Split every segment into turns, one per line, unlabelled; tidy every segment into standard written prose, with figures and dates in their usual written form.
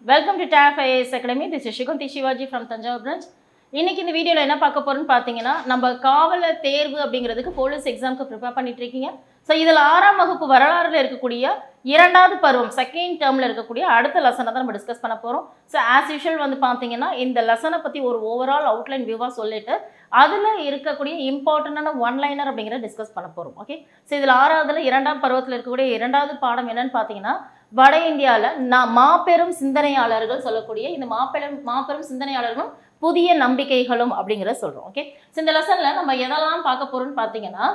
Welcome to TAF IAS Academy. This is Shikunti Shivaji from Tanjavur branch. இன்னைக்கு இந்த வீடியோல என்ன பார்க்க போறோம்னு பாத்தீங்கன்னா நம்ம காவலர் தேர்வு அப்படிங்கிறதுக்கு போலீஸ் எக்ஸாம்க்கு ப்ரிப்பேர் பண்ணிட்டு இருக்கீங்க. சோ இதுல 6ஆம் வகுப்பு வரலாறுல இருக்கக்கூடிய இரண்டாவது பருவம் செகண்ட் டேர்ம்ல இருக்கக்கூடிய அடுத்த லெசனை தான் நம்ம டிஸ்கஸ் பண்ண போறோம். சோ ஆஸ் யூஷுவல் வந்து பாத்தீங்கன்னா இந்த லெசனை பத்தி ஒரு ஓவரால் அவுட்லைன் வியூவா சொல்லிட்டு அதுல இருக்கக்கூடிய இம்பார்ட்டன்டான ஒன் லைனர் அப்படிங்கறத டிஸ்கஸ் பண்ண போறோம். ஓகே. சோ இதுல 6ஆவதுல இரண்டாம் பருவத்துல இருக்கக்கூடிய இரண்டாவது பாடம் என்னன்னு பாத்தீங்கன்னா வட இந்தியாவில் மாபெரும் சிந்தனையாளர்கள் சொல்லக்கூடிய இந்த மாபெரும் சிந்தனையாளர்களும் புதிய நம்பிக்கைகளும் அப்படிங்கிறத சொல்றோம். ஓகே. இந்த லெசன்ல நம்ம எதெல்லாம் பார்க்க போறோம்னு பார்த்தீங்கன்னா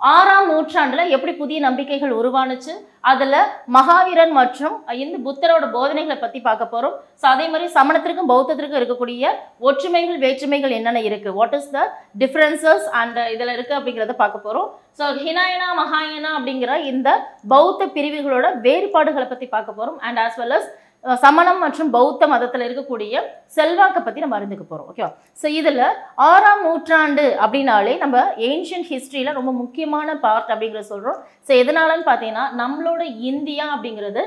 6ஆம் நூற்றாண்டுல எப்படி புதிய நம்பிக்கைகள் உருவானுச்சு, அதுல மகாவீரன் மற்றும் இந்த புத்தரோட போதனைகளை பத்தி பார்க்க போறோம். ஸோ அதே மாதிரி சமணத்திற்கும் பௌத்தத்திற்கும் இருக்கக்கூடிய ஒற்றுமைகள் வேற்றுமைகள் என்னென்ன இருக்கு, what is the differences and இதுல இருக்கு அப்படிங்கிறத பார்க்க போறோம். ஸோ ஹினாயனா மகாயனா அப்படிங்கிற இந்த பௌத்த பிரிவுகளோட வேறுபாடுகளை பத்தி பார்க்க போறோம். அண்ட் ஆஸ் வெல் அஸ் சமணம் மற்றும் பௌத்த மதத்தில் இருக்கக்கூடிய செல்வாக்கை பற்றி நம்ம அறிந்துக்க போகிறோம். ஓகேவா. ஸோ இதில் 6ஆம் நூற்றாண்டு அப்படின்னாலே நம்ம ஏன்ஷியன்ட் ஹிஸ்ட்ரியில் ரொம்ப முக்கியமான பார்ட் அப்படிங்கிற சொல்கிறோம். ஸோ எதனாலன்னு பார்த்தீங்கன்னா நம்மளோட இந்தியா அப்படிங்கிறது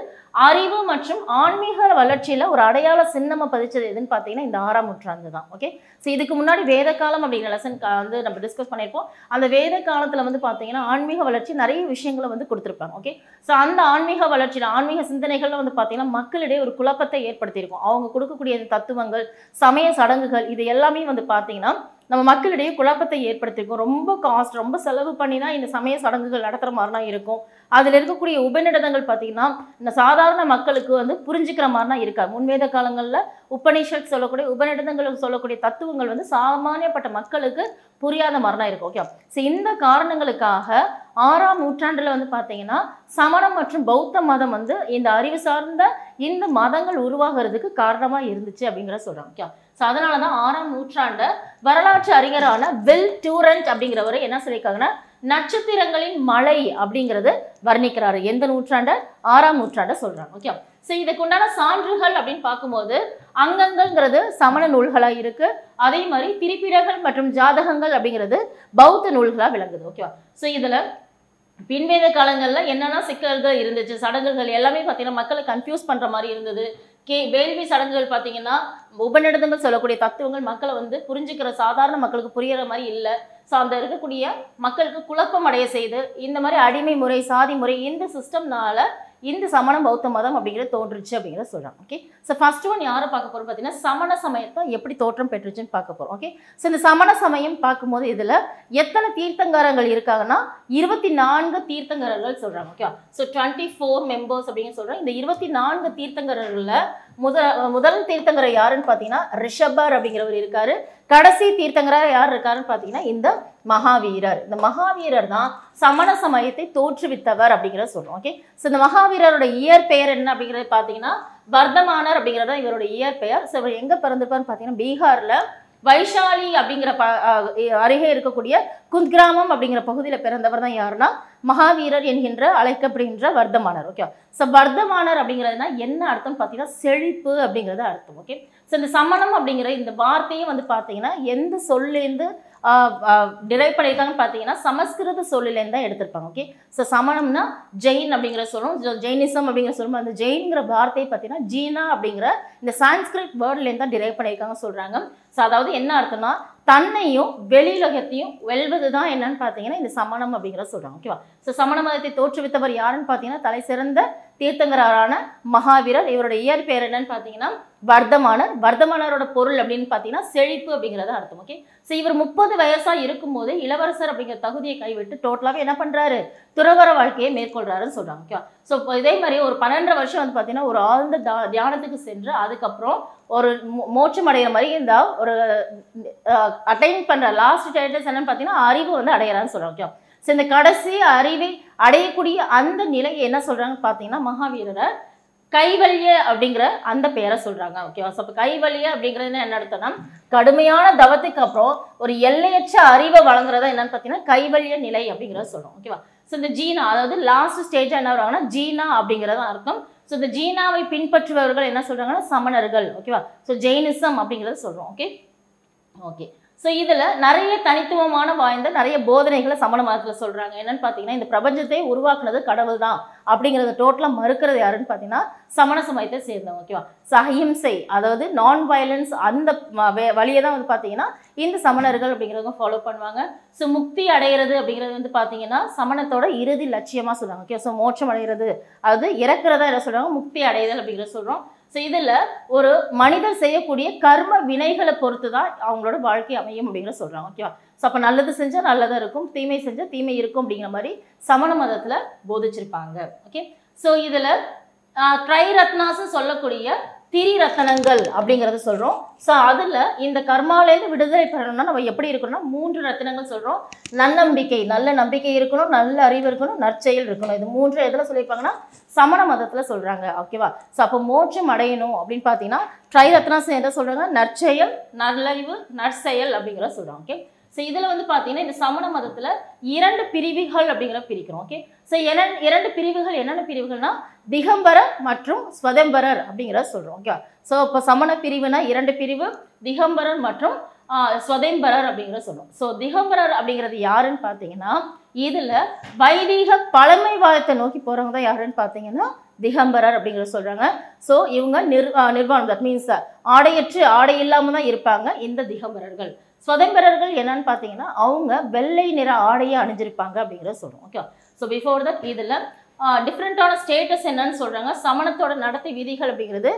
அறிவு மற்றும் ஆன்மீக வளர்ச்சியில் ஒரு அடையாள சின்னமாக பதிச்சது எதுன்னு பார்த்தீங்கன்னா இந்த 6ஆம் நூற்றாண்டு தான். ஓகே. ஸோ இதுக்கு முன்னாடி வேத காலம் அப்படிங்கிற லெசன் வந்து நம்ம டிஸ்கஸ் பண்ணியிருப்போம். அந்த வேத காலத்தில் வந்து பார்த்தீங்கன்னா ஆன்மீக வளர்ச்சி நிறைய விஷயங்களை வந்து கொடுத்துருப்பாங்க. ஓகே. ஸோ அந்த ஆன்மீக வளர்ச்சியில் ஆன்மீக சிந்தனைகள்ல வந்து பார்த்தீங்கன்னா மக்களிடையே ஒரு குழப்பத்தை ஏற்படுத்தியிருக்கும். அவங்க கொடுக்கக்கூடிய தத்துவங்கள், சமய சடங்குகள், இது எல்லாமே வந்து பார்த்தீங்கன்னா நம்ம மக்களிடையே குழப்பத்தை ஏற்படுத்தியிருக்கும். ரொம்ப காஸ்ட், ரொம்ப செலவு பண்ணி தான் இந்த சமய சடங்குகள் நடத்துகிற மாதிரிலாம் இருக்கும். அதில் இருக்கக்கூடிய உபநிடதங்கள் பார்த்தீங்கன்னா இந்த சாதாரண மக்களுக்கு வந்து புரிஞ்சுக்கிற மாதிரிலாம் இருக்காது. முன்வேத காலங்களில் உபநிஷத் சொல்லக்கூடிய உபநிடதங்கள் சொல்லக்கூடிய தத்துவங்கள் வந்து சாமானியப்பட்ட மக்களுக்கு புரியாத மாதிரிலாம் இருக்கும். ஓகே. ஸோ இந்த காரணங்களுக்காக 6ஆம் நூற்றாண்டில் வந்து பார்த்தீங்கன்னா சமணம் மற்றும் பௌத்த மதம் வந்து இந்த அறிவு சார்ந்த இந்த மதங்கள் உருவாகிறதுக்கு காரணமாக இருந்துச்சு அப்படிங்கிற சொல்கிறாங்க. ஓகே. ஸோ அதனால தான் 6ஆம் நூற்றாண்டை வரலாற்று அறிஞரான வில் டூரண்ட் அப்படிங்கிறவரை என்ன சொல்லியிருக்காங்கன்னா நட்சத்திரங்களின் மலை அப்படிங்கிறது வர்ணிக்கிறாரு. எந்த நூற்றாண்டை? 6ஆம் நூற்றாண்டை சொல்றாங்க. ஓகே. ஸோ இதுக்குண்டான சான்றுகள் அப்படின்னு பார்க்கும்போது அங்கங்கள்ங்கிறது சமண நூல்களாக இருக்கு. அதே மாதிரி திரிபிடங்கள் மற்றும் ஜாதகங்கள் அப்படிங்கிறது பௌத்த நூல்களாக விளங்குது. ஓகேவா. ஸோ இதுல பின்வேத காலங்களில் என்னென்ன சிக்கல்கள் இருந்துச்சு, சடங்குகள் எல்லாமே பார்த்தீங்கன்னா மக்களை கன்ஃபியூஸ் பண்ணுற மாதிரி இருந்தது. வேள்வி சடங்குகள் பார்த்தீங்கன்னா உபநிடதங்கள் சொல்லக்கூடிய தத்துவங்கள் மக்களை வந்து புரிஞ்சுக்கிற சாதாரண மக்களுக்கு புரிகிற மாதிரி இல்லை. ஸோ அந்த இருக்கக்கூடிய மக்களுக்கு குழப்பம் அடைய செய்து இந்த மாதிரி அடிமை முறை, சாதி முறை, இந்த சிஸ்டம்னால இந்த சமண பௌத்த மதம் அப்படிங்கிறது தோன்றுச்சு அப்படிங்கிறத சொல்கிறாங்க. ஓகே. ஸோ ஃபர்ஸ்ட் ஒன் யாரை பார்க்க போகிறோம் பார்த்தீங்கன்னா சமண சமயத்தை எப்படி தோற்றம் பெற்றுச்சுன்னு பார்க்க போகிறோம். ஓகே. ஸோ இந்த சமண சமயம் பார்க்கும்போது இதில் எத்தனை தீர்த்தங்கரங்கள் இருக்காங்கன்னா 24 தீர்த்தங்கரர்கள் சொல்கிறாங்க. ஓகே. ஸோ 24 மெம்பர்ஸ் அப்படின்னு சொல்கிறாங்க. இந்த 24 தீர்த்தங்கரர்களில் முதல் தீர்த்தங்கரர் யாருன்னு பார்த்தீங்கன்னா ரிஷபர் அப்படிங்கிறவர் இருக்காரு. கடைசி தீர்த்தங்கரர் யார் இருக்காருன்னு பார்த்தீங்கன்னா இந்த மகாவீரர். இந்த மகாவீரர் தான் சமண சமயத்தை தோற்றுவித்தவர் அப்படிங்கிறத சொல்றோம். ஓகே. ஸோ இந்த மகாவீரரோட இயற்பெயர் என்ன அப்படிங்கிறது பார்த்தீங்கன்னா வர்தமானர் அப்படிங்கிறத இவரோட இயற்பெயர். ஸோ இவர் எங்க பிறந்திருப்பாருன்னு பார்த்தீங்கன்னா பீகார்ல வைஷாலி அப்படிங்கிற அருகே இருக்கக்கூடிய குந்த்கிராமம் அப்படிங்கிற பகுதியில் பிறந்தவர் தான் யாருன்னா மகாவீரர் என்கின்ற அழைக்கப்படுகின்ற வர்தமானர். ஓகே. ஸோ வர்தமானர் அப்படிங்கிறதுனா என்ன அர்த்தம் பார்த்தீங்கன்னா செழிப்பு அப்படிங்கிறது அர்த்தம். ஓகே. ஸோ இந்த சமணம் அப்படிங்கிற இந்த வார்த்தையும் வந்து பார்த்தீங்கன்னா எந்த சொல்லேருந்து டிரைவ் பண்ணியிருக்காங்கன்னு பார்த்தீங்கன்னா சமஸ்கிருத சொல்லிலேருந்து தான் எடுத்திருப்பாங்க. ஓகே. ஸோ சமணம்னா ஜெயின் அப்படிங்கிற சொல்லும், ஜெயினிசம் அப்படிங்கிற சொல்லும். அந்த ஜெயின்கிற வார்த்தையை பார்த்தீங்கன்னா ஜீனா அப்படிங்கிற இந்த சான்ஸ்கிரிட் வேர்ட்லேருந்து தான் டிரைவ் பண்ணியிருக்காங்க சொல்கிறாங்க. ஸோ அதாவது என்ன அர்த்தம்னா தன்னையும் வெளியுலகத்தையும் வெல்வது தான் என்னன்னு பார்த்தீங்கன்னா இந்த சமணம் அப்படிங்கிற சொல்கிறாங்க. ஓகேவா. ஸோ சமண மதத்தை தோற்றுவித்தவர் யாருன்னு பார்த்தீங்கன்னா தலை சிறந்த தீர்த்தங்கரான மகாவீரர். இவரோட இயற்பெயர் என்னன்னு பார்த்தீங்கன்னா வர்தமானர். வர்தமானரோட பொருள் அப்படின்னு பார்த்தீங்கன்னா செழிப்பு அப்படிங்கிறத அர்த்தம். ஓகே. ஸோ இவர் 30 வயசா இருக்கும்போது இளவரசர் அப்படிங்கிற தகுதியை கைவிட்டு டோட்டலாகவே என்ன பண்ணுறாரு, துறவற வாழ்க்கையை மேற்கொள்றாருன்னு சொல்கிறாங்க. ஓகேவா. ஸோ இதே மாதிரி ஒரு 12 வருஷம் வந்து பார்த்தீங்கன்னா ஒரு ஆழ்ந்த தியானத்துக்கு சென்று அதுக்கப்புறம் ஒரு மோட்சம் அடைகிற மாதிரி இந்த ஒரு அட்டைன் பண்ணுற லாஸ்ட் ஸ்டேட்டஸ் என்னன்னு பார்த்தீங்கன்னா அறிவு வந்து அடையிறான்னு சொல்கிறாங்க. ஓகே. ஸோ இந்த கடைசி அறிவை அடையக்கூடிய அந்த நிலையை என்ன சொல்கிறாங்கன்னு பார்த்தீங்கன்னா மகாவீரரை கைவல்ய அப்படிங்கிற அந்த பேரை சொல்கிறாங்க. ஓகேவா. ஸோ இப்போ கைவல்ய அப்படிங்கிறது என்ன அர்த்தம்னா கடுமையான தவத்துக்கு அப்புறம் ஒரு எல்லையற்ற அறிவை வழங்குறதா என்னன்னு பார்த்தீங்கன்னா கைவல்ய நிலை அப்படிங்கிறத சொல்கிறோம். ஓகேவா. ஸோ இந்த ஜீனா அதாவது லாஸ்ட் ஸ்டேஜாக என்ன வராங்கன்னா ஜீனா அப்படிங்கிறத அர்த்தம். ஸோ இந்த ஜீனாவை பின்பற்றுபவர்கள் என்ன சொல்கிறாங்கன்னா சமணர்கள். ஓகேவா. ஸோ ஜெயினிசம் அப்படிங்கிறத சொல்கிறோம். ஓகே. ஓகே. ஸோ இதில் நிறைய தனித்துவமான வாய்ந்த நிறைய போதனைகளை சமண மதத்தில் சொல்கிறாங்க. என்னன்னு பார்த்தீங்கன்னா, இந்த பிரபஞ்சத்தை உருவாக்குனது கடவுள் தான் அப்படிங்கிறத டோட்டலாக மறுக்கிறது யாருன்னு பார்த்தீங்கன்னா சமண சமயத்தை சேர்ந்தவங்க. ஓகேவா? அஹிம்சை, அதாவது நான் வயலன்ஸ், அந்த வழியை தான் வந்து பார்த்தீங்கன்னா இந்த சமணர்கள் அப்படிங்கிறவங்க ஃபாலோ பண்ணுவாங்க. ஸோ முக்தி அடைகிறது அப்படிங்கிறது வந்து பார்த்தீங்கன்னா சமணத்தோட இறுதி லட்சியமாக சொல்கிறாங்க. ஓகே, ஸோ மோட்சம் அடைகிறது, அதாவது இறக்குறதா என்ன சொல்கிறாங்க, முக்தி அடைதல் அப்படிங்கிறத சொல்கிறோம். ஸோ இதில் ஒரு மனிதர் செய்யக்கூடிய கர்ம வினைகளை பொறுத்து தான் அவங்களோட வாழ்க்கை அமையும் அப்படிங்கிற சொல்கிறாங்க. ஓகேவா? ஸோ அப்போ நல்லது செஞ்சால் நல்லதாக இருக்கும், தீமை செஞ்சால் தீமை இருக்கும் அப்படிங்கிற மாதிரி சமண மதத்தில் போதிச்சிருப்பாங்க. ஓகே, ஸோ இதில் ட்ரைரத்னாஸ் சொல்லக்கூடிய திரிரத்தனங்கள் அப்படிங்கிறத சொல்கிறோம். ஸோ அதில் இந்த கர்மாலேருந்து விடுதலை பெறணும்னா நம்ம எப்படி இருக்கணும்னா 3 ரத்தினங்கள் சொல்கிறோம். நன்னம்பிக்கை, நல்ல நம்பிக்கை இருக்கணும், நல்ல அறிவு இருக்கணும், நற்செயல் இருக்கணும். இது 3 எதில் சொல்லியிருப்பாங்கன்னா சமண மதத்தில் சொல்கிறாங்க. ஓகேவா? ஸோ அப்போ மோட்சம் அடையணும் அப்படின்னு பார்த்தீங்கன்னா ட்ரைரத்னாஸ் என்ன சொல்கிறாங்க, நற்செயல், நல்லறிவு, நற்செயல் அப்படிங்கிறத சொல்கிறாங்க. ஓகே, ஸோ இதில் வந்து பார்த்தீங்கன்னா இந்த சமண மதத்தில் 2 பிரிவுகள் அப்படிங்கிற பிரிக்கிறோம். ஓகே, ஸோ 2 பிரிவுகள் என்னென்ன பிரிவுகள்னா திகம்பரர் மற்றும் ஸ்வதம்பரர் அப்படிங்கிறத சொல்கிறோம். ஓகே, ஸோ இப்போ சமண பிரிவுனா 2 பிரிவு, திகம்பரர் மற்றும் ஸ்வதம்பரர் அப்படிங்கிறத சொல்கிறோம். ஸோ திகம்பரர் அப்படிங்கிறது யாருன்னு பார்த்தீங்கன்னா இதில் வைதீக பழமைவாதத்தை நோக்கி போகிறவங்க தான் யாருன்னு பார்த்தீங்கன்னா திகம்பரர் அப்படிங்கிறத சொல்கிறாங்க. ஸோ இவங்க நிர்வாணம், தட் மீன்ஸ் ஆடையற்று ஆடை இல்லாமல் தான் இருப்பாங்க இந்த திகம்பரர்கள். ஸ்வதம்பரர்கள் என்னன்னு பார்த்தீங்கன்னா அவங்க வெள்ளை நிற ஆடையை அணிஞ்சிருப்பாங்க அப்படிங்கிறத சொல்கிறோம். ஓகே, ஸோ பிஃபோர் தட் இதில் டிஃப்ரெண்ட்டான ஸ்டேட்டஸ் என்னன்னு சொல்கிறாங்க. சமணத்தோட நடத்தை விதிகள் அப்படிங்கிறது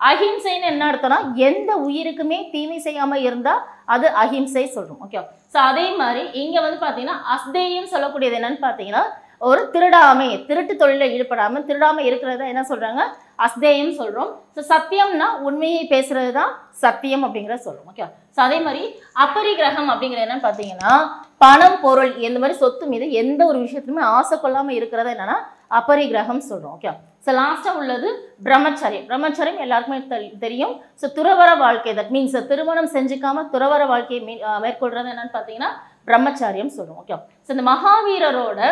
அஹிம்சைன்னு என்ன அர்த்தம்னா எந்த உயிருக்குமே தீமை செய்யாமல் இருந்தால் அது அஹிம்சை சொல்கிறோம். ஓகே, ஸோ அதே மாதிரி இங்கே வந்து பார்த்தீங்கன்னா அஸ்தேயம் சொல்லக்கூடியது என்னன்னு பார்த்தீங்கன்னா ஒரு திருட்டு தொழிலில் ஈடுபடாமல் திருடாமல் இருக்கிறத என்ன சொல்கிறாங்க, அஸ்தேயம் சொல்கிறோம். ஸோ சத்தியம்னா உண்மையை பேசுறது தான் சத்தியம் அப்படிங்கிறத சொல்கிறோம். ஓகே, ஸோ அதே மாதிரி அபரிகிரகம் அப்படிங்கிற என்னன்னு பார்த்தீங்கன்னா பணம், பொருள், இந்த மாதிரி சொத்து மீது எந்த ஒரு விஷயத்துலையுமே ஆசை கொள்ளாமல் இருக்கிறத என்னன்னா அபரிகிரகம் சொல்கிறோம். ஓகே, ஸோ லாஸ்ட்டாக உள்ளது பிரம்மச்சரியம். பிரம்மச்சரியம் எல்லாருக்குமே தெரியும். ஸோ துறவர வாழ்க்கை, தட் மீன்ஸ் திருமணம் செஞ்சுக்காம துறவர வாழ்க்கையை மேற்கொள்றது என்னன்னு பார்த்தீங்கன்னா பிரம்மச்சரியம் சொல்கிறோம். ஓகே, ஸோ இந்த மகாவீரரோட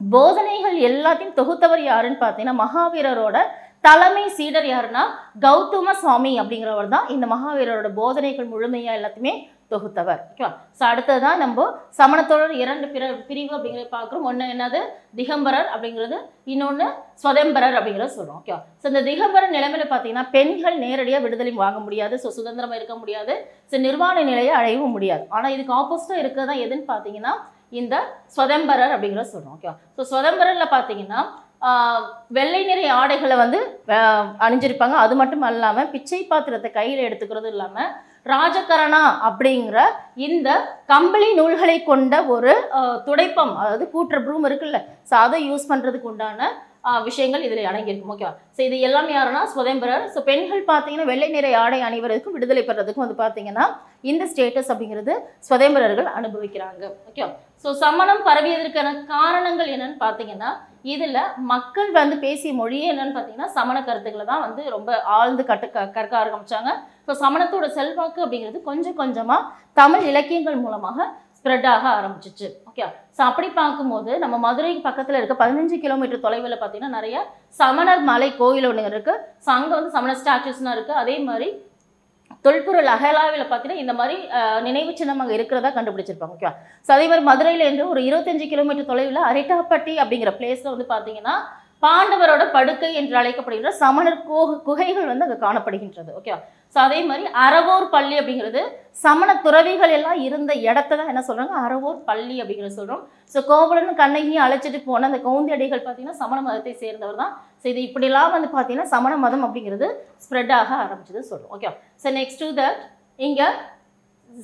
போதனைகள் எல்லாத்தையும் தொகுத்தவர் யாருன்னு பார்த்தீங்கன்னா மகாவீரரோட தலைமை சீடர் யாருன்னா கௌதம சுவாமி அப்படிங்கிறவர் தான் இந்த மகாவீரரோட போதனைகள் முழுமையா எல்லாத்தையுமே தொகுத்தவர். ஓகேவா? ஸோ அடுத்ததான் நம்ம சமணத்தோட 2 பிரிவு அப்படிங்கிறத பார்க்குறோம். ஒன்று என்னது திகம்பரர் அப்படிங்கிறது, இன்னொன்று ஸ்வதம்பரர் அப்படிங்கிறத சொல்கிறோம். ஓகேவா? ஸோ இந்த திகம்பரர் நிலைமையில பார்த்தீங்கன்னா பெண்கள் நேரடியாக விடுதலை வாங்க முடியாது, ஸோ சுதந்திரமாக இருக்க முடியாது, ஸோ நிர்வாண நிலையை அடையவும் முடியாது. ஆனால் இதுக்கு ஆப்போசிட்டாக இருக்கிறதா எதுன்னு பார்த்தீங்கன்னா இந்த ஸ்வதம்பரர் அப்படிங்கிறத சொல்கிறோம். ஓகேவா? ஸோ ஸ்வதம்பரரில் பார்த்தீங்கன்னா வெள்ளை நிறை ஆடைகளை வந்து அணிஞ்சிருப்பாங்க. அது மட்டும் இல்லாமல் பிச்சை பாத்திரத்தை கையில் எடுத்துக்கிறது இல்லாமல் ராஜகரணா அப்படிங்கிற இந்த கம்பளி நூல்களை கொண்ட ஒரு துடைப்பம், அதாவது கூட்டுற ப்ரூம் இருக்குல்ல, ஸோ அதை யூஸ் பண்ணுறதுக்கு உண்டான விஷயங்கள் இதில் அடங்கியிருக்கும். ஓகேவா? ஸோ இது எல்லாம் யாருன்னா ஸ்வதம்பரர். ஸோ பெண்கள் பார்த்தீங்கன்னா வெள்ளை நிறை ஆடை அணிவதற்கும் விடுதலை பெறதுக்கும் வந்து பார்த்தீங்கன்னா இந்த ஸ்டேட்டஸ் அப்படிங்கிறது ஸ்வதம்பரர்கள் அனுபவிக்கிறாங்க. ஓகேவா? ஸோ சமணம் பரவியதற்கான காரணங்கள் என்னன்னு பார்த்தீங்கன்னா இதில் மக்கள் வந்து பேசிய மொழியே என்னன்னு பார்த்தீங்கன்னா சமண கருத்துக்களை தான் வந்து ரொம்ப ஆழ்ந்து கற்க ஆரம்பித்தாங்க. ஸோ சமணத்தோட செல்வாக்கு அப்படிங்கிறது கொஞ்சம் கொஞ்சமாக தமிழ் இலக்கியங்கள் மூலமாக ஸ்ப்ரெட் ஆக ஆரம்பிச்சிச்சு. ஓகே, ஸோ அப்படி பார்க்கும்போது நம்ம மதுரைக்கு பக்கத்தில் இருக்க 15 கிலோமீட்டர் தொலைவில் பார்த்தீங்கன்னா நிறைய சமணர் மலை கோயில் ஒன்று இருக்குது. ஸோ அங்கே வந்து சமண ஸ்டாச்சுஸ்லாம் இருக்குது. அதே மாதிரி தொல்பொருள் அகலாவில் பார்த்தீங்கன்னா இந்த மாதிரி நினைவு சின்னம் அங்கே இருக்கிறதா கண்டுபிடிச்சிருப்பாங்க. ஓகே, ஸோ அதே மாதிரி மதுரையிலேருந்து ஒரு 25 கிலோமீட்டர் தொலைவில் அரிட்டாப்பட்டி அப்படிங்கிற பிளேஸில் வந்து பார்த்தீங்கன்னா பாண்டவரோட படுக்கை என்று அழைக்கப்படுகின்ற சமணர் குகைகள் வந்து அங்கே காணப்படுகின்றது. ஓகே, ஸோ அதே மாதிரி அறவோர் பள்ளி அப்படிங்கிறது சமண துறவிகள் எல்லாம் இருந்த இடத்த தான் என்ன சொல்கிறாங்க, அறவோர் பள்ளி அப்படிங்கிறத சொல்கிறோம். ஸோ கோவலன் கண்ணகியும் அழைச்சிட்டு போன அந்த கவுந்தியடிகள் பார்த்தீங்கன்னா சமண மதத்தை சேர்ந்தவர் தான். ஸோ இது இப்படிலாம் வந்து பார்த்தீங்கன்னா சமண மதம் அப்படிங்கிறது ஸ்ப்ரெட் ஆக ஆரம்பிச்சது சொல்கிறோம். Okay, so next to that இங்கே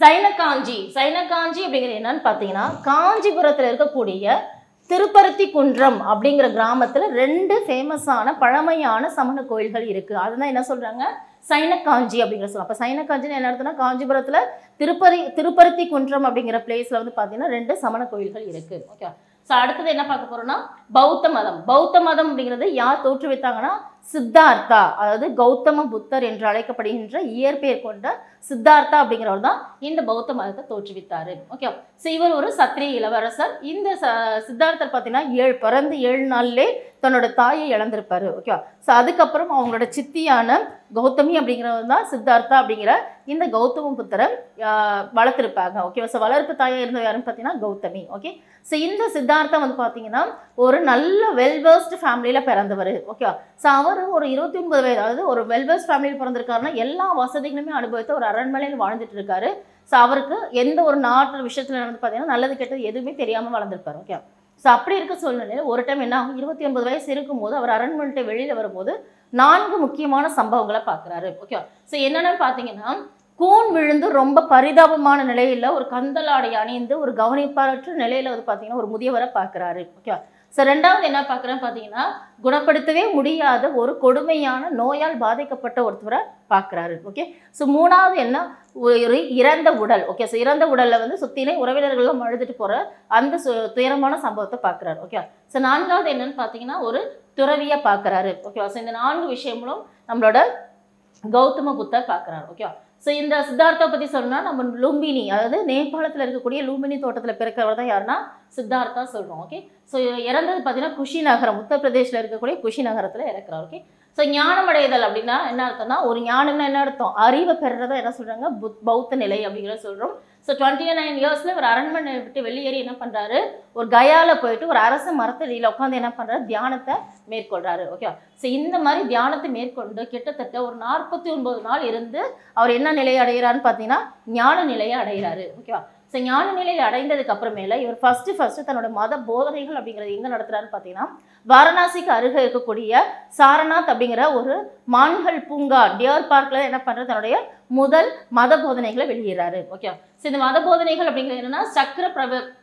சைனகாஞ்சி அப்படிங்கிறது என்னன்னு பார்த்தீங்கன்னா காஞ்சிபுரத்தில் இருக்கக்கூடிய திருப்பருத்தி குன்றம் அப்படிங்கிற கிராமத்தில் 2 ஃபேமஸான பழமையான சமண கோயில்கள் இருக்குது. அதுதான் என்ன சொல்கிறாங்க, சைனகாஞ்சி அப்படிங்கிற சொல்லுவாங்க. அப்போ சைனகாஞ்சின்னு என்ன அர்த்தம்னா காஞ்சிபுரத்தில் திருப்பருத்தி குன்றம் அப்படிங்கிற பிளேஸில் வந்து பார்த்தீங்கன்னா 2 சமண கோயில்கள் இருக்குது. ஓகே, ஸோ அடுத்தது என்ன பார்க்க போகிறோம்னா பௌத்த மதம் அப்படிங்கிறது யார் தோற்றுவித்தாங்கன்னா சித்தார்த்தா, அதாவது கௌதம புத்தர் என்று அழைக்கப்படுகின்ற இயற்பெயர் கொண்ட சித்தார்த்தா அப்படிங்கிறவர் தான் இந்த பௌத்த மதத்தை தோற்றுவித்தாரு. ஓகே, ஸோ இவர் ஒரு சத்திரிய இளவரசர். இந்த சித்தார்த்தர் பார்த்தீங்கன்னா பிறந்து 7 நாள்லே தன்னோட தாயை இழந்திருப்பாரு. ஓகே, ஸோ அதுக்கப்புறம் அவங்களோட சித்தியான கௌதமி அப்படிங்கிறவர் தான் சித்தார்த்தா அப்படிங்கிற இந்த கௌதம புத்தரை வளர்த்துருப்பாங்க. ஓகே, ஸோ வளர்ப்பு தாயாக இருந்த யாருன்னு பார்த்தீங்கன்னா கௌதமி. ஓகே, ஸோ இந்த சித்தார்த்தா வந்து பார்த்தீங்கன்னா ஒரு நல்ல வெல்வர்ஸ்டு ஃபேமிலியில் பிறந்தவர். ஓகே, ஸோ அவர் ஒரு 29 வயது, அதாவது ஒரு வெல்வர்ஸ்ட் ஃபேமிலியில் பிறந்திருக்காருன்னா எல்லா வசதிகளுமே அனுபவித்து ஒரு அரண்மனையில் வாழ்ந்துட்டு இருக்காரு. ஸோ அவருக்கு எந்த ஒரு நாட்டு விஷயத்தில் நடந்து பார்த்தீங்கன்னா நல்லது கெட்டது எதுவுமே தெரியாமல் வளர்ந்துருப்பார். ஓகே, ஸோ அப்படி இருக்க சூழ்நிலையில் ஒரு டைம் என்ன ஆகும், 29 வயசு இருக்கும்போது அவர் அரண்மனை வெளியில் வரும்போது 4 முக்கியமான சம்பவங்களை பார்க்குறாரு. ஓகே, ஸோ என்னென்னு பார்த்தீங்கன்னா கூன் விழுந்து ரொம்ப பரிதாபமான நிலையில் ஒரு கந்தலாடை அணிந்து ஒரு கவனிப்பாரற்ற நிலையில் வந்து பார்த்தீங்கன்னா ஒரு முதியவரை பார்க்குறாரு. ஓகே, ஸோ ரெண்டாவது என்ன பார்க்குறேன்னு பார்த்தீங்கன்னா குணப்படுத்தவே முடியாத ஒரு கொடுமையான நோயால் பாதிக்கப்பட்ட ஒருத்தரை பார்க்குறாரு. ஓகே, ஸோ மூணாவது என்ன, ஒரு இறந்த உடல். ஓகே, ஸோ இறந்த உடலில் வந்து சுற்றினே உறவினர்கள்லாம் அழுதுட்டு போகிற அந்த துயரமான சம்பவத்தை பார்க்குறாரு. ஓகே, ஸோ நான்காவது என்னன்னு பார்த்தீங்கன்னா ஒரு துறவியை பார்க்குறாரு. ஓகே, ஸோ இந்த 4 விஷயங்களும் நம்மளோட கௌதம புத்தர் பார்க்குறாரு. ஓகே, ஸோ இந்த சித்தார்த்தா பற்றி சொல்லணும்னா நம்ம லும்பினி, அதாவது நேபாளத்தில் இருக்கக்கூடிய லும்பினி தோட்டத்தில் பிறக்கிறவர் தான் யாருன்னா சித்தார்த்தா சொல்கிறோம். ஓகே, ஸோ இறந்தது பார்த்தீங்கன்னா குஷி நகரம், உத்தரப்பிரதேசில் இருக்கக்கூடிய குஷி நகரத்தில் இறக்குறார். ஓகே, ஸோ ஞானம் அடைதல் அப்படின்னா என்ன அர்த்தம்னா, ஒரு ஞானம்னா என்ன அர்த்தம், அறிவை பெறுறதா என்ன சொல்கிறாங்க, பௌத்த நிலை அப்படிங்கிற சொல்கிறோம். ஸோ 29 இயர்ஸில் ஒரு அரண்மனை விட்டு வெளியேறி என்ன பண்ணுறாரு, ஒரு கயாவில் போயிட்டு ஒரு அரச மரத்தடியில் உட்காந்து என்ன பண்ணுறாரு, தியானத்தை மேற்கொள்கிறாரு. ஓகே, ஸோ இந்த மாதிரி தியானத்தை மேற்கொண்டு கிட்டத்தட்ட ஒரு 49 நாள் இருந்து அவர் என்ன நிலையை அடைகிறாருன்னு பார்த்தீங்கன்னா ஞான நிலையை அடைகிறாரு. ஓகேவா, ஸோ ஞான நிலையை அடைந்ததுக்கு அப்புறமேல இவர் ஃபர்ஸ்ட் தன்னோட மத போதனைகள் அப்படிங்கிறது எங்கே நடத்துறாருன்னு பார்த்தீங்கன்னா வாரணாசிக்கு அருகே இருக்கக்கூடிய சாரநாத் அப்படிங்கிற ஒரு மான்கள் பூங்கா, டியர் பார்க்கில் என்ன பண்ணுறது, தன்னுடைய முதல் மத போதனைகளை வெளியிடுறாரு. ஓகே, ஸோ இந்த மத போதனைகள் அப்படிங்கிறது என்னன்னா சக்கர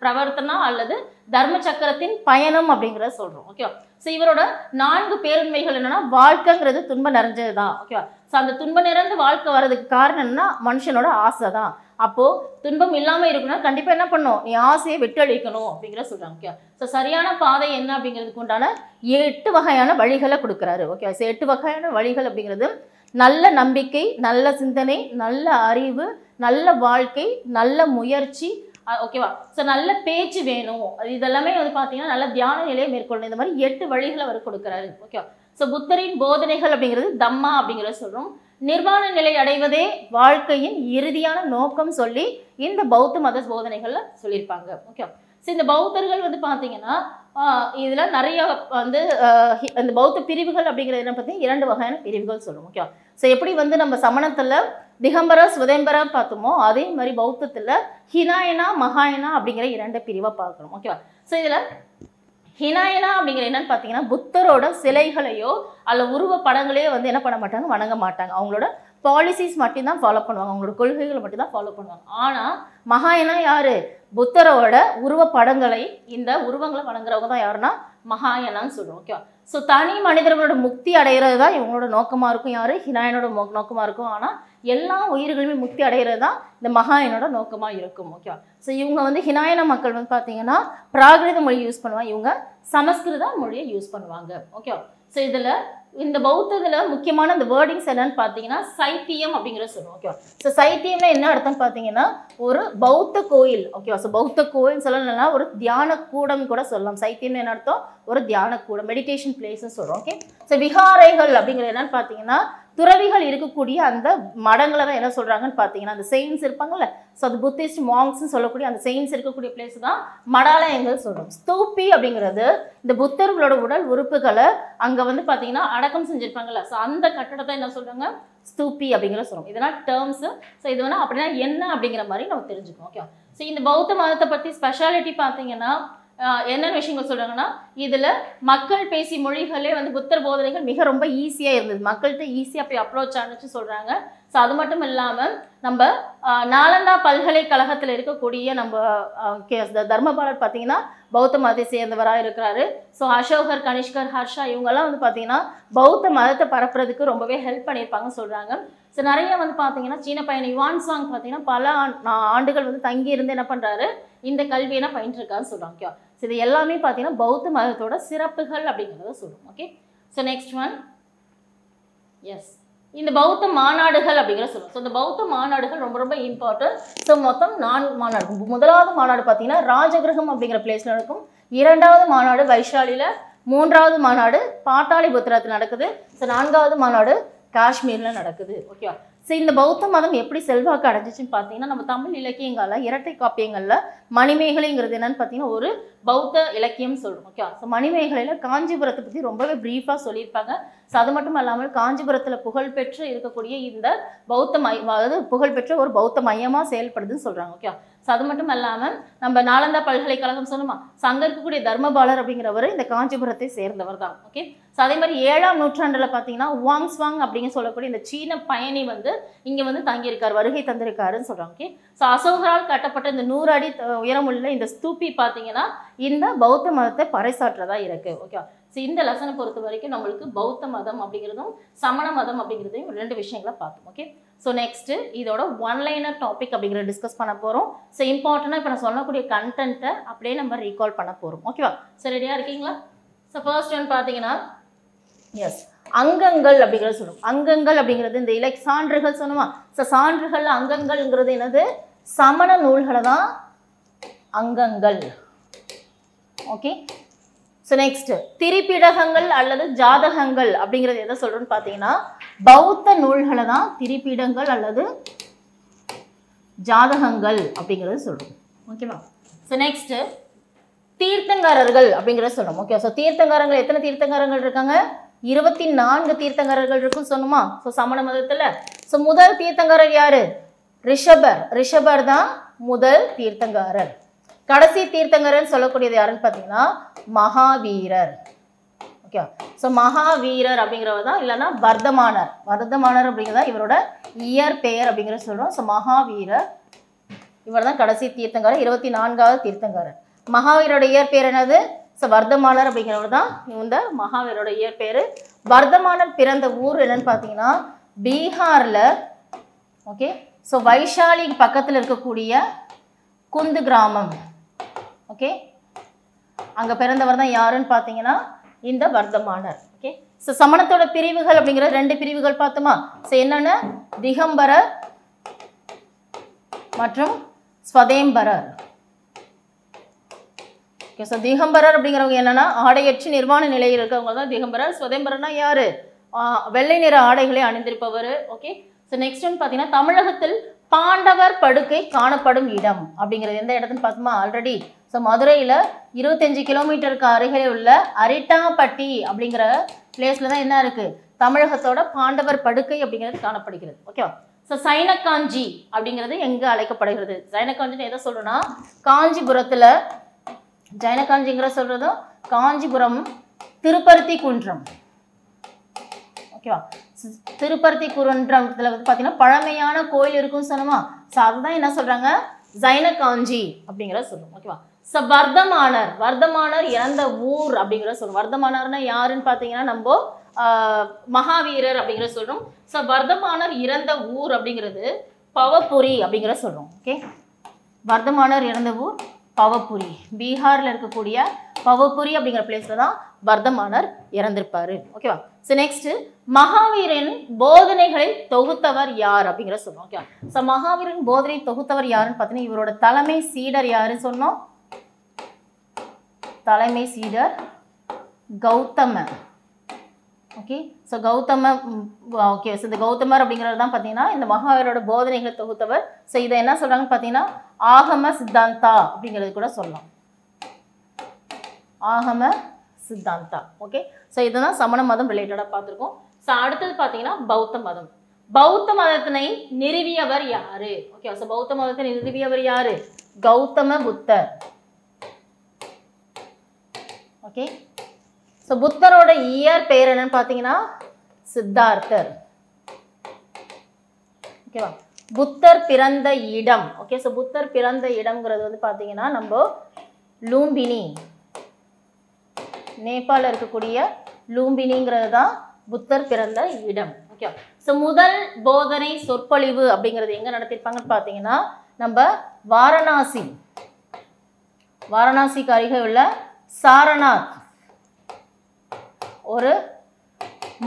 பிரவர்த்தனா அல்லது தர்ம சக்கரத்தின் பயணம் அப்படிங்கிறத சொல்கிறோம். ஓகே, ஸோ இவரோட 4 பேருண்மைகள் என்னன்னா வாழ்க்கைங்கிறது துன்பம் நிறைஞ்சது தான். ஓகேவா, ஸோ அந்த துன்பம் நிறைந்த வாழ்க்கை வர்றதுக்கு காரணம் என்னன்னா மனுஷனோட ஆசை தான். அப்போது துன்பம் இல்லாமல் இருக்குன்னா கண்டிப்பாக என்ன பண்ணும், நீ ஆசையை விட்டழிக்கணும் அப்படிங்கிற சொல்கிறாங்க. ஓகே, ஸோ சரியான பாதை என்ன அப்படிங்கிறதுக்கு உண்டான 8 வகையான வழிகளை கொடுக்குறாரு. ஓகே, ஸோ 8 வகையான வழிகள் அப்படிங்கிறது நல்ல நம்பிக்கை, நல்ல சிந்தனை, நல்ல அறிவு, நல்ல வாழ்க்கை, நல்ல முயற்சி. ஓகேவா, ஸோ நல்ல பேச்சு வேணும். இதெல்லாமே வந்து பார்த்தீங்கன்னா நல்ல தியான நிலையை மேற்கொள்ளணும். இந்த மாதிரி 8 வழிகளை அவர் கொடுக்குறாரு. ஓகே, ஸோ புத்தரின் போதனைகள் அப்படிங்கிறது தம்மா அப்படிங்கிறத சொல்கிறோம். நிர்வாண நிலை அடைவதே வாழ்க்கையின் இறுதியான நோக்கம் சொல்லி இந்த பௌத்த மத போதனைகளில் சொல்லியிருப்பாங்க. ஓகே, ஸோ இந்த பௌத்தர்கள் வந்து பார்த்தீங்கன்னா இதில் நிறைய வந்து இந்த பௌத்த பிரிவுகள் அப்படிங்கிறது என்ன பார்த்தீங்கன்னா 2 வகையான பிரிவுகள் சொல்லுவோம். ஓகே, ஸோ எப்படி வந்து நம்ம சமணத்தில் திகம்பர சுதேம்பரா பார்த்தோமோ அதே மாதிரி பௌத்தத்தில் ஹினாயனா மகாயனா அப்படிங்கிற 2 பிரிவை பார்க்குறோம். ஓகேவா, ஸோ இதில் ஹினாயனா அப்படிங்கிற என்னன்னு பார்த்தீங்கன்னா புத்தரோட சிலைகளையோ அல்ல உருவ படங்களையோ வந்து என்ன பண்ண மாட்டாங்க, வணங்க மாட்டாங்க. அவங்களோட பாலிசிஸ் மட்டும்தான் ஃபாலோ பண்ணுவாங்க, அவங்களோட கொள்கைகளை மட்டும்தான் ஃபாலோ பண்ணுவாங்க. ஆனால் மகாயனா யாரு, புத்தரோட உருவ படங்களை இந்த உருவங்களை வணங்குறவங்க தான் யாருன்னா மகாயனான்னு சொல்லுவோம். ஓகேவா, ஸோ தனி மனிதர்களோட முக்தி அடைகிறது தான் இவங்களோட நோக்கமாக இருக்கும். யாரு, ஹினாயனோட நோக்கமாக இருக்கும். ஆனால் எல்லா உயிர்களுமே முக்தி அடைகிறது தான் இந்த மகாயனோட நோக்கமாக இருக்கும். ஓகேவா, ஸோ இவங்க வந்து ஹினாயன மக்கள் வந்து பார்த்தீங்கன்னா பிராகிருத மொழி யூஸ் பண்ணுவாங்க, இவங்க சமஸ்கிருத மொழியை யூஸ் பண்ணுவாங்க. ஓகேவா, ஸோ இதில் இந்த பௌத்தத்தில் முக்கியமான இந்த வேர்டிங்ஸ் என்னன்னு பார்த்தீங்கன்னா சைத்தியம் அப்படிங்கிறத சொல்லுவோம். ஓகேவா, ஸோ சைத்தியம்னா என்ன அர்த்தம்னு பார்த்தீங்கன்னா ஒரு பௌத்த கோயில். ஓகேவா, ஸோ பௌத்த கோயில் சொல்லலைன்னா ஒரு தியான கூடம் கூட சொல்லலாம். சைத்தியம் என்ன அர்த்தம், ஒரு தியான கூடம், மெடிடேஷன் பிளேஸ்ன்னு சொல்கிறோம். ஓகே, ஸோ விகாரைகள் அப்படிங்கிறது என்னன்னு பார்த்தீங்கன்னா துறவிகள் இருக்கக்கூடிய அந்த மடங்களை தான் என்ன சொல்கிறாங்கன்னு பார்த்தீங்கன்னா அந்த செயின்ஸ் இருப்பாங்கல்ல, ஸோ அது புத்திஸ்ட் மாங்க்ஸ்ன்னு சொல்லக்கூடிய அந்த செயின்ஸ் இருக்கக்கூடிய பிளேஸ் தான் மடாலயங்கள் சொல்கிறோம். ஸ்தூப்பி அப்படிங்கிறது இந்த புத்தர்களோட உடல் உறுப்புகளை அங்கே வந்து பார்த்தீங்கன்னா அடக்கம் செஞ்சுருப்பாங்கல்ல, ஸோ அந்த கட்டடத்தை என்ன சொல்கிறாங்க, ஸ்தூப்பி அப்படிங்கிற சொல்கிறோம். இதெல்லாம் டேர்ம்ஸு. ஸோ இது வேணால் அப்படின்னா என்ன அப்படிங்கிற மாதிரி நம்ம தெரிஞ்சுக்கணும். ஓகே, ஸோ இந்த பௌத்த மதத்தை பற்றி ஸ்பெஷாலிட்டி பார்த்தீங்கன்னா என்னென்ன விஷயங்கள் சொல்கிறாங்கன்னா இதில் மக்கள் பேசி மொழிகளே வந்து புத்தர் போதனைகள் மிக ரொம்ப ஈஸியாக இருந்தது, மக்கள்கிட்ட ஈஸியாக போய் அப்ரோச் ஆனிச்சு சொல்கிறாங்க. ஸோ அது மட்டும் இல்லாமல் நம்ம நாலந்தா பல்கலைக்கழகத்தில் இருக்கக்கூடிய நம்ம தர்மபாலர் பார்த்தீங்கன்னா பௌத்த மதத்தை சேர்ந்தவராக இருக்கிறாரு. ஸோ அசோகர், கனிஷ்கர், ஹர்ஷா இவங்கெல்லாம் வந்து பார்த்தீங்கன்னா பௌத்த மதத்தை பரப்புறதுக்கு ரொம்பவே ஹெல்ப் பண்ணியிருப்பாங்கன்னு சொல்கிறாங்க. ஸோ நிறைய வந்து பார்த்தீங்கன்னா சீன பையன் யுவான் சாங் பார்த்தீங்கன்னா பல ஆண்டுகள் வந்து தங்கி இருந்து என்ன பண்ணுறாரு, இந்த கல்வியெல்லாம் பயின்றிருக்காருன்னு சொல்கிறாங்க. ஓகே, ஸோ இது எல்லாமே பார்த்தீங்கன்னா பௌத்த மதத்தோட சிறப்புகள் அப்படிங்கிறத சொல்லுவோம். Okay, so next ones, இந்த பௌத்த மாநாடுகள் அப்படிங்கிற சொல்லுவோம். ஸோ இந்த பௌத்த மாநாடுகள் ரொம்ப ரொம்ப இம்பார்ட்டன்ட். ஸோ மொத்தம் 4 மாநாடு. முதலாவது மாநாடு பார்த்தீங்கன்னா ராஜகிரகம் அப்படிங்கிற பிளேஸ்ல நடக்கும். இரண்டாவது மாநாடு வைஷாலியில், மூன்றாவது மாநாடு பாட்டாளிபுத்திரத்தில் நடக்குது. ஸோ நான்காவது மாநாடு காஷ்மீரில் நடக்குது. ஓகேவா? ஸோ இந்த பௌத்த மதம் எப்படி செல்வாக்கு அடைஞ்சிச்சுன்னு பார்த்தீங்கன்னா, நம்ம தமிழ் இலக்கியங்களில் இரட்டை காப்பியங்களில் மணிமேகலைங்கிறது என்னன்னு பார்த்தீங்கன்னா ஒரு பௌத்த இலக்கியம் சொல்கிறோம். ஓகே, ஸோ மணிமேகலையில் காஞ்சிபுரத்தை பற்றி ரொம்பவே ப்ரீஃபாக சொல்லியிருப்பாங்க. ஸோ அது மட்டும் இல்லாமல் காஞ்சிபுரத்தில் புகழ்பெற்று இருக்கக்கூடிய இந்த பௌத்த அதாவது புகழ்பெற்ற ஒரு பௌத்த மையமாக செயல்படுதுன்னு சொல்கிறாங்க. ஓகே, ஸோ அது மட்டும் இல்லாமல் நம்ம நாலந்தா பல்கலைக்கழகம் சொன்னோமா, ஸோ அங்கே இருக்கக்கூடிய தர்மபாலர் அப்படிங்கிறவர் இந்த காஞ்சிபுரத்தை சேர்ந்தவர் தான். ஓகே, ஸோ அதே மாதிரி 7ஆம் நூற்றாண்டில் பார்த்தீங்கன்னா வாங்ஸ்வாங் அப்படின்னு சொல்லக்கூடிய இந்த சீன பயணி வந்து இங்கே வந்து தங்கியிருக்கார், வருகை தந்திருக்காருன்னு சொல்கிறாங்க. ஓகே, ஸோ அசோகரால் கட்டப்பட்ட இந்த 100 அடி உயரமுள்ள இந்த ஸ்தூபி பார்த்தீங்கன்னா இந்த பௌத்த மதத்தை பறைசாற்றதா இருக்குது. ஓகே, ஸோ இந்த லெசனை பொறுத்த வரைக்கும் நம்மளுக்கு பௌத்த மதம் அப்படிங்கிறதும் சமண மதம் அப்படிங்கிறதையும் 2 விஷயங்களை பார்த்தோம். ஓகே, ஸோ நெக்ஸ்ட்டு இதோட ஒன்லைனர் டாபிக் அப்படிங்கிறத டிஸ்கஸ் பண்ண போகிறோம். ஸோ இம்பார்ட்டண்டாக இப்போ நான் சொல்லக்கூடிய கண்டென்ட்டை அப்படியே நம்ம ரீகால் பண்ண போகிறோம். ஓகேவா? ஸோ ரெடியாக இருக்கீங்களா? ஸோ ஃபர்ஸ்ட் ஒன் பார்த்தீங்கன்னா எஸ், அங்கங்கள் அப்படிங்கிறது சொல்லுவோம். அங்கங்கள் அப்படிங்கிறது இந்த சான்றுகள் சொன்னோமா, ஸோ சான்றுகள் அங்கங்கள்ங்கிறது என்னது, சமண நூல்களை தான் அங்கங்கள். ஓகே, ஸோ நெக்ஸ்ட் திரிபிடகங்கள் அல்லது ஜாதகங்கள் அப்படிங்கிறது எதை சொல்றோம்னு பார்த்தீங்கன்னா பௌத்த நூல்களை தான் திரிபிடங்கள் அல்லது ஜாதகங்கள் அப்படிங்கிறது சொல்றோம். ஓகேவா? ஸோ நெக்ஸ்ட் தீர்த்தங்காரர்கள் அப்படிங்கிறத சொல்றோம். ஓகே, ஸோ தீர்த்தங்காரங்கள் எத்தனை தீர்த்தங்காரங்கள் இருக்காங்க? 24 தீர்த்தங்காரர்கள் இருக்குன்னு சொன்னோமா ஸோ சமண மதத்தில். ஸோ முதல் தீர்த்தங்காரர் யாரு? ரிஷபர். ரிஷபர் தான் முதல் தீர்த்தங்காரர். கடைசி தீர்த்தங்கரன் சொல்லக்கூடியது யாருன்னு பார்த்தீங்கன்னா மகாவீரர். ஓகே, ஸோ மகாவீரர் அப்படிங்கிறவர் தான், இல்லைன்னா வர்தமானர். வர்தமானர் அப்படிங்கிறதா இவரோட இயற்பெயர் அப்படிங்கிறத சொல்கிறோம். ஸோ மகாவீரர் இவர் தான் கடைசி தீர்த்தங்காரர், 24வது தீர்த்தங்காரர். மகாவீரோட இயற்பெயர் என்னது? ஸோ வர்தமானர் அப்படிங்கிறவர் தான் இந்த மகாவீரோட இயற்பெயர். வர்தமானர் பிறந்த ஊர் என்னன்னு பார்த்தீங்கன்னா பீகாரில். ஓகே, ஸோ வைஷாலி பக்கத்தில் இருக்கக்கூடிய குந்து கிராமம். ஓகே, அங்கே பிறந்தவர் தான் யாருன்னு பார்த்தீங்கன்னா இந்த வர்தமானர். ஓகே, ஸோ சமணத்தோட பிரிவுகள் அப்படிங்கிற 2 பிரிவுகள் பார்த்தோமா. ஸோ என்னென்ன? திகம்பரர் மற்றும் ஸ்வதேம்பரர். ஓகே, ஸோ திகம்பரர் அப்படிங்கிறவங்க என்னன்னா ஆடையற்று நிர்வாண நிலையில் இருக்கவங்க தான் திகம்பரர். ஸ்வதேம்பரர்னா யாரு? வெள்ளை நிற ஆடைகளை அணிந்திருப்பவர். ஓகே, ஸோ நெக்ஸ்ட் வந்து பார்த்தீங்கன்னா தமிழகத்தில் பாண்டவர் படுக்கை காணப்படும் இடம் அப்படிங்கிறது எந்த இடத்துன்னு பார்த்தோமா ஆல்ரெடி. ஸோ மதுரையில் 25 கிலோமீட்டருக்கு அருகே உள்ள அரிட்டாப்பட்டி அப்படிங்கிற பிளேஸில் தான் என்ன இருக்குது? தமிழகத்தோட பாண்டவர் படுக்கை அப்படிங்கிறது காணப்படுகிறது. ஓகேவா? ஸோ சைனக்காஞ்சி அப்படிங்கிறது எங்கே அழைக்கப்படுகிறது? சைனக்காஞ்சின்னு எதை சொல்கிறோன்னா காஞ்சிபுரத்தில், ஜைனகாஞ்சிங்கிற சொல்கிறதும் காஞ்சிபுரம், திருப்பருத்தி குன்றம். ஓகேவா? திருப்பருத்தி குன்றத்தில் வந்து பார்த்தீங்கன்னா பழமையான கோயில் இருக்குன்னு சொன்னோமா. ஸோ அதுதான் என்ன சொல்கிறாங்க? ஜைனகாஞ்சி அப்படிங்கிறத சொல்லுவோம். ஓகேவா? ஸோ வர்தமானர், வர்தமானர் இறந்த ஊர் அப்படிங்கிறத சொல்லுவோம். வர்தமானர்னா யாருன்னு பார்த்தீங்கன்னா நம்ம மகாவீரர் அப்படிங்கிறத சொல்கிறோம். ஸோ வர்தமானர் இறந்த ஊர் அப்படிங்கிறது பவபுரி அப்படிங்கிற சொல்கிறோம். ஓகே, வர்தமானர் இறந்த ஊர் பவபுரி, பீகாரில் இருக்கக்கூடிய பவபுரி அப்படிங்கிற பிளேஸில் தான் வர்தமானர் இறந்திருப்பாரு. ஓகேவா? ஸோ நெக்ஸ்ட்டு மகாவீரன் போதனைகளை தொகுத்தவர் யார் அப்படிங்கிற சொல்லுவோம். ஓகேவா? ஸோ மகாவீரன் போதனை தொகுத்தவர் யாருன்னு பார்த்தீங்கன்னா இவரோட தலைமை சீடர் யாருன்னு சொன்னோம்? தலைமை சீடர் Gautama. Okay, so Gautama. Okay, so இந்த கௌதமர் அப்படிங்கிறது தான் பார்த்தீங்கன்னா இந்த மகாவீரோட போதனைகளை தொகுத்தவர். ஸோ இதை என்ன சொல்கிறாங்கன்னு பார்த்தீங்கன்னா ஆகம சித்தாந்தா அப்படிங்கிறது கூட சொல்லலாம். ஆகம சித்தாந்தா. ஓகே, ஸோ இதுதான் சமண மதம் ரிலேட்டடாக பார்த்துருக்கோம். ஸோ அடுத்தது பார்த்தீங்கன்னா பௌத்த மதம். பௌத்த மதத்தினை நிறுவியவர் யாரு? ஓகே, ஸோ பௌத்த மதத்தை நிறுவியவர் யாரு? கௌதம புத்தர். ஓகே, ஸோ புத்தரோட இயற்பெயர் என்னன்னு பார்த்தீங்கன்னா சித்தார்த்தர். ஓகேவா? புத்தர் பிறந்த இடம். ஓகே, ஸோ புத்தர் பிறந்த இடம்ங்கிறது வந்து பார்த்தீங்கன்னா நம்ம லூம்பினி, நேபாளில் இருக்கக்கூடிய லூம்பினிங்கிறது தான் புத்தர் பிறந்த இடம். ஓகே, ஸோ முதல் போதனை சொற்பொழிவு அப்படிங்கிறது எங்கே நடத்திருப்பாங்கன்னு பார்த்தீங்கன்னா நம்ம வாரணாசி, வாரணாசிக்கு அருகே உள்ள சாரநாத் ஒரு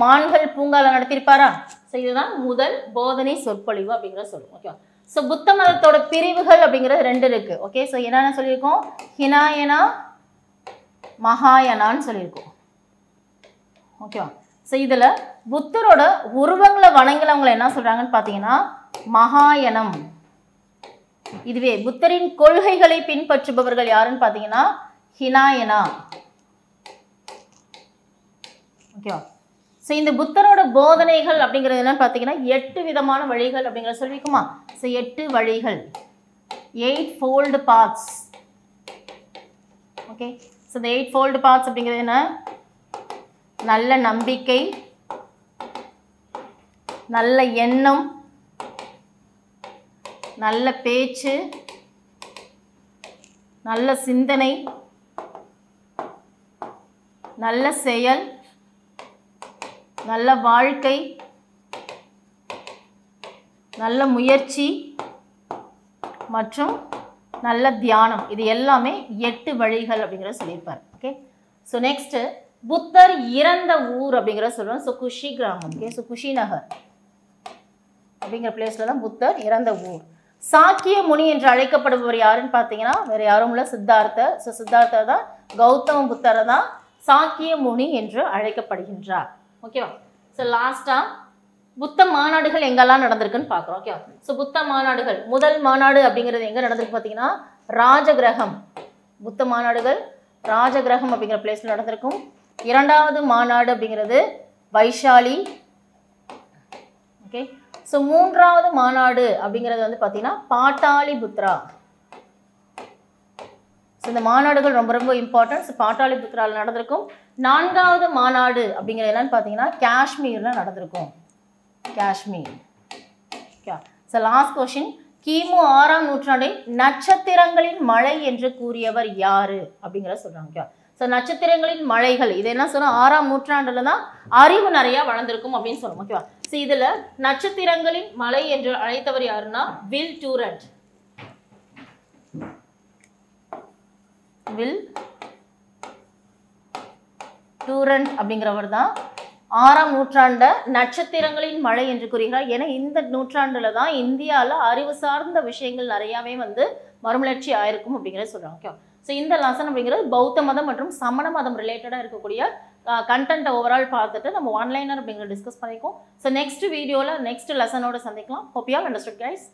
மான்கள் பூங்கால நடத்தியிருப்பாரா? ஸோ இதுதான் முதல் போதனை சொற்பொழிவு அப்படிங்கிற சொல்லுவோம். ஓகேவா? ஸோ புத்த மதத்தோட பிரிவுகள் அப்படிங்கிறது 2 இருக்கு. ஓகே, ஸோ என்னென்ன சொல்லியிருக்கோம்? ஹினாயனா, மகாயனான்னு சொல்லியிருக்கோம். ஓகேவா? ஸோ இதில் புத்தரோட உருவங்களை வணங்கினவங்களை என்ன சொல்கிறாங்கன்னு பார்த்தீங்கன்னா மகாயனம். இதுவே புத்தரின் கொள்கைகளை பின்பற்றுபவர்கள் யாருன்னு பார்த்தீங்கன்னா ஹினாயனா. ஓகேவா? ஸோ இந்த புத்தரோட போதனைகள் அப்படிங்கிறது என்னன்னு பார்த்தீங்கன்னா 8 விதமான வழிகள் அப்படிங்கிற சொல்லிக்குமா? ஸோ 8 வழிகள், 8 fold paths. ஓகே, ஸோ இந்த 8 fold paths அப்படிங்கிறது என்ன? நல்ல நம்பிக்கை, நல்ல எண்ணம், நல்ல பேச்சு, நல்ல சிந்தனை, நல்ல செயல், நல்ல வாழ்க்கை, நல்ல முயற்சி மற்றும் நல்ல தியானம். இது எல்லாமே 8 வழிகள் அப்படிங்கிறத சொல்லியிருப்பார். ஓகே, ஸோ நெக்ஸ்ட் புத்தர் இறந்த ஊர் அப்படிங்கிற சொல்றோம். ஸோ குஷி கிராமம். ஓகே, ஸோ குஷி நகர் அப்படிங்கிற பிளேஸ்ல தான் புத்தர் இறந்த ஊர். சாக்கிய முனி என்று அழைக்கப்படுபவர் யாருன்னு பார்த்தீங்கன்னா வேற யாரும் இல்லை, சித்தார்த்தர். ஸோ சித்தார்த்தர் தான் கௌதம புத்தரை தான் சாக்கிய முனி என்று அழைக்கப்படுகின்றார். ஓகேவா? ஸோ லாஸ்டா புத்த மாநாடுகள் எங்கெல்லாம் நடந்திருக்குன்னு பார்க்குறோம். ஓகேவா? ஸோ புத்த மாநாடுகள், முதல் மாநாடு அப்படிங்கிறது எங்கே நடந்திருக்கு பார்த்தீங்கன்னா ராஜகிரகம். புத்த மாநாடுகள் ராஜகிரகம் அப்படிங்கிற பிளேஸ்ல நடந்திருக்கும். இரண்டாவது மாநாடு அப்படிங்கிறது வைஷாலி. ஓகே, ஸோ மூன்றாவது மாநாடு அப்படிங்கிறது வந்து பார்த்தீங்கன்னா பாட்டாளி புத்ரா. ஸோ இந்த மாநாடுகள் ரொம்ப ரொம்ப இம்பார்ட்டன்ட். ஸோ பாட்டாளி புத்ராவில் நடந்திருக்கும். நான்காவது மாநாடு அப்படிங்கிறது என்னன்னு பார்த்தீங்கன்னா காஷ்மீரில் நடந்திருக்கும். Kashmir. Okay, so last question, கிமு 6ஆம் நூற்றாண்டை நட்சத்திரங்களின் மழை என்று கூறியவர் யாரு அப்படிங்கிற சொல்றாங்க. ஓகே, ஸோ நட்சத்திரங்களின் மழைகள் இது என்ன சொன்னால் 6ஆம் நூற்றாண்டுல தான் அறிவு நிறையா வளர்ந்துருக்கும் அப்படின்னு சொல்லுவோம். ஓகேவா? ஸோ இதில் நட்சத்திரங்களின் மலை என்று அழைத்தவர் யாருன்னா வில் டூரண்ட். வில் டூரண்ட் அப்படிங்கிறவர் தான் 6ஆம் நூற்றாண்ட நட்சத்திரங்களின் மழை என்று கூறுகிறார். ஏன்னா இந்த நூற்றாண்டுல தான் இந்தியாவில் அறிவு சார்ந்த விஷயங்கள் நிறையாவே வந்து மறுமலர்ச்சி ஆயிருக்கும் அப்படிங்கிறத சொல்றாங்க. ஓகே, ஸோ இந்த லெசன் அப்படிங்கிறது பௌத்த மதம் மற்றும் சமண மதம் ரிலேட்டடாக இருக்கக்கூடிய கண்டென்ட்டை ஓவரால் பார்த்துட்டு நம்ம ஒன்லைனர் அப்படிங்கிற டிஸ்கஸ் பண்ணிக்கோம். ஸோ நெக்ஸ்ட் வீடியோவில் நெக்ஸ்ட் லெசனோட சந்திக்கலாம். Hope you all understood guys.